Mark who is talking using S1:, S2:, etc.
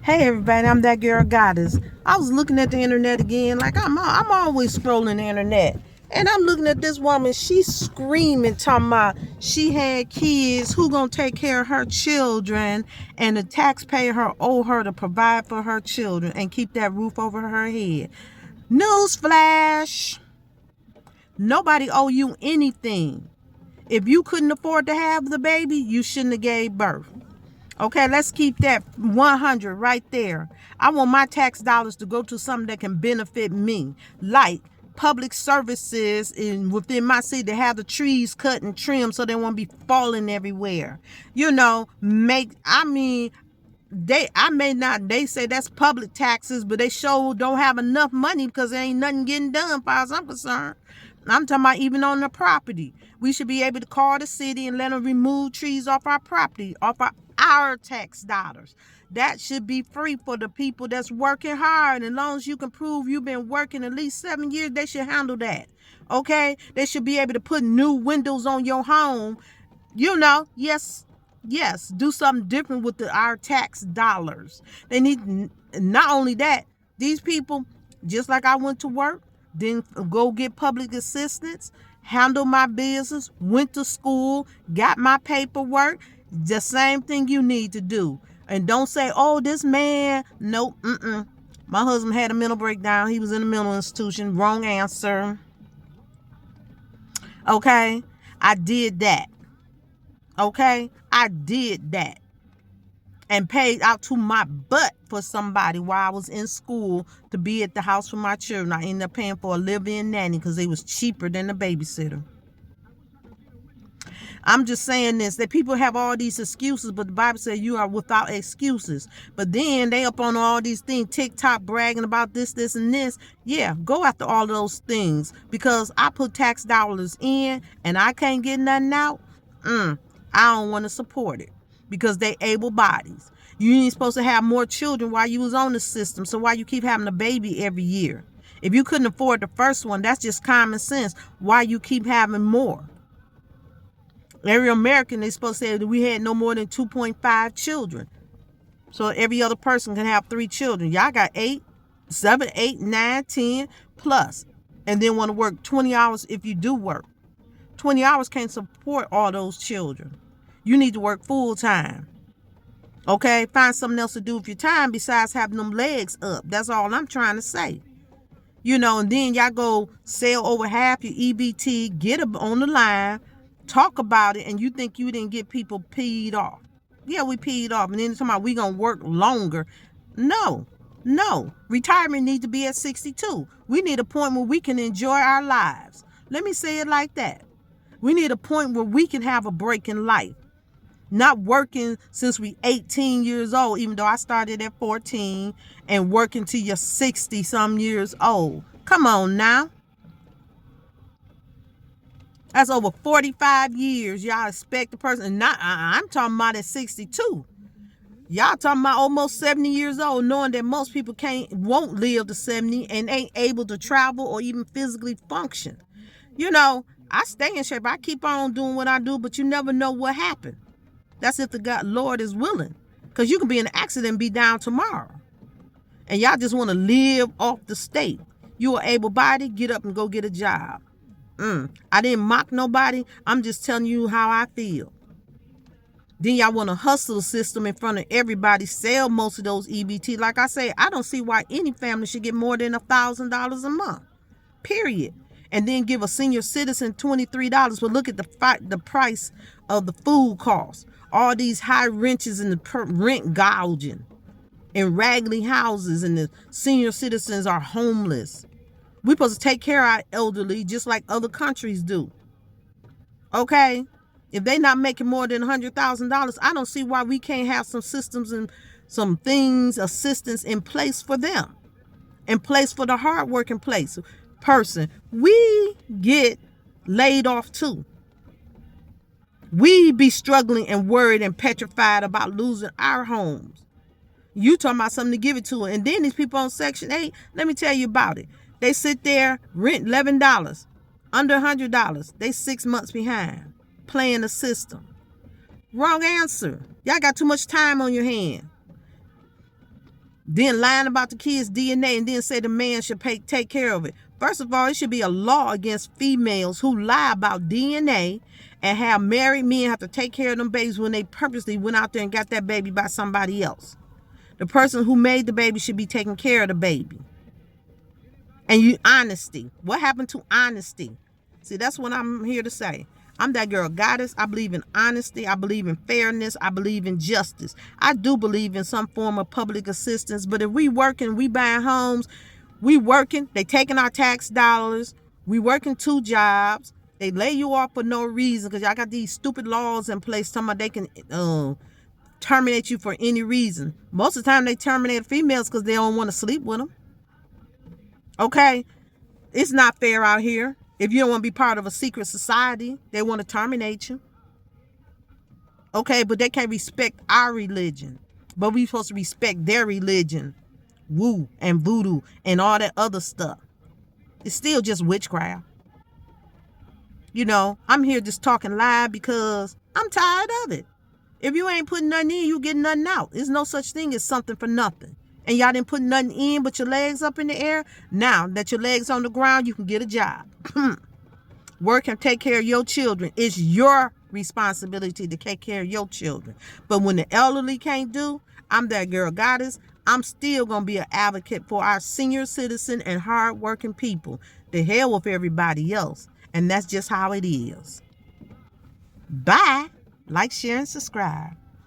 S1: Hey everybody, I'm that girl Goddess. I was looking at the internet again, like I'm always scrolling the internet, and I'm looking at this woman. She's screaming, talking about she had kids. Who gonna take care of her children? And the taxpayer owe her to provide for her children and keep that roof over her head. Newsflash: nobody owe you anything. If you couldn't afford to have the baby, you shouldn't have gave birth. Okay, let's keep that 100 right there. I want my tax dollars to go to something that can benefit me, like public services within my city to have the trees cut and trimmed so they won't be falling everywhere. They say that's public taxes, but they sure don't have enough money because there ain't nothing getting done, as far as I'm concerned. I'm talking about even on the property. We should be able to call the city and let them remove trees off our property, off our tax dollars. That should be free for the people that's working hard. And as long as you can prove you've been working at least 7 years, they should handle that. Okay? They should be able to put new windows on your home. Yes, do something different with our tax dollars. They need, not only that, these people, just like I went to work, then go get public assistance, handle my business, went to school, got my paperwork. The same thing you need to do. And don't say, oh, this man, nope, My husband had a mental breakdown. He was in a mental institution. Wrong answer. Okay? I did that. Okay? I did that. And paid out to my butt for somebody while I was in school to be at the house for my children. I ended up paying for a live-in nanny because it was cheaper than a babysitter. I'm just saying this, that people have all these excuses, but the Bible says you are without excuses. But then they up on all these things, TikTok bragging about this, and this. Yeah, go after all of those things, because I put tax dollars in and I can't get nothing out. I don't want to support it, because they able bodies. You ain't supposed to have more children while you was on the system. So why you keep having a baby every year? If you couldn't afford the first one, that's just common sense. Why you keep having more? Every American, they supposed to say that we had no more than 2.5 children. So every other person can have 3 children. Y'all got 8, 7, 8, 9, 10 plus. And then want to work 20 hours if you do work. 20 hours can't support all those children. You need to work full time. Okay? Find something else to do with your time besides having them legs up. That's all I'm trying to say. And then y'all go sell over half your EBT, get up on the line, talk about it, and you think you didn't get people peed off. Yeah, we peed off. And then talking about we going to work longer. No. Retirement needs to be at 62. We need a point where we can enjoy our lives. Let me say it like that. We need a point where we can have a break in life. Not working since we 18 years old, even though I started at 14, and working till you're 60 some years old. Come on now. That's over 45 years. Y'all expect the person, I'm talking about at 62. Y'all talking about almost 70 years old, knowing that most people won't live to 70 and ain't able to travel or even physically function. I stay in shape. I keep on doing what I do, but you never know what happened. That's if the Lord is willing. Because you can be in an accident and be down tomorrow. And y'all just want to live off the state. You are able-bodied, get up and go get a job. I didn't mock nobody. I'm just telling you how I feel. Then y'all want to hustle the system in front of everybody, sell most of those EBT. Like I say, I don't see why any family should get more than $1,000 a month. Period. And then give a senior citizen $23. But look at the price of the food costs. All these high rents and the rent gouging in raggedy houses, and the senior citizens are homeless. We're supposed to take care of our elderly just like other countries do. Okay? If they're not making more than $100,000, I don't see why we can't have some systems and some things, assistance in place for them. In place for the hardworking person. We get laid off too. We be struggling and worried and petrified about losing our homes. You talking about something to give it to her. And then these people on Section 8, let me tell you about it. They sit there, rent $11, under $100. They 6 months behind, playing the system. Wrong answer. Y'all got too much time on your hand. Then lying about the kid's DNA and then say the man should take care of it. First of all, it should be a law against females who lie about DNA and have married men have to take care of them babies when they purposely went out there and got that baby by somebody else. The person who made the baby should be taking care of the baby. And honesty. What happened to honesty? See, that's what I'm here to say. I'm that girl goddess. I believe in honesty. I believe in fairness. I believe in justice. I do believe in some form of public assistance. But if we working, we buying homes, we working, they taking our tax dollars, we working 2 jobs, they lay you off for no reason because y'all got these stupid laws in place talking about they can terminate you for any reason. Most of the time they terminate females because they don't want to sleep with them. Okay? It's not fair out here. If you don't want to be part of a secret society, they want to terminate you. Okay, but they can't respect our religion. But we supposed to respect their religion. Woo and voodoo and all that other stuff. It's still just witchcraft. You know, I'm here just talking live because I'm tired of it. If you ain't putting nothing in, you get nothing out. There's no such thing as something for nothing. And y'all didn't put nothing in but your legs up in the air. Now that your legs on the ground, you can get a job. Work and take care of your children. It's your responsibility to take care of your children. But when the elderly can't do, I'm that girl goddess. I'm still going to be an advocate for our senior citizen and hardworking people. The hell with everybody else. And that's just how it is. Bye. Like, share, and subscribe.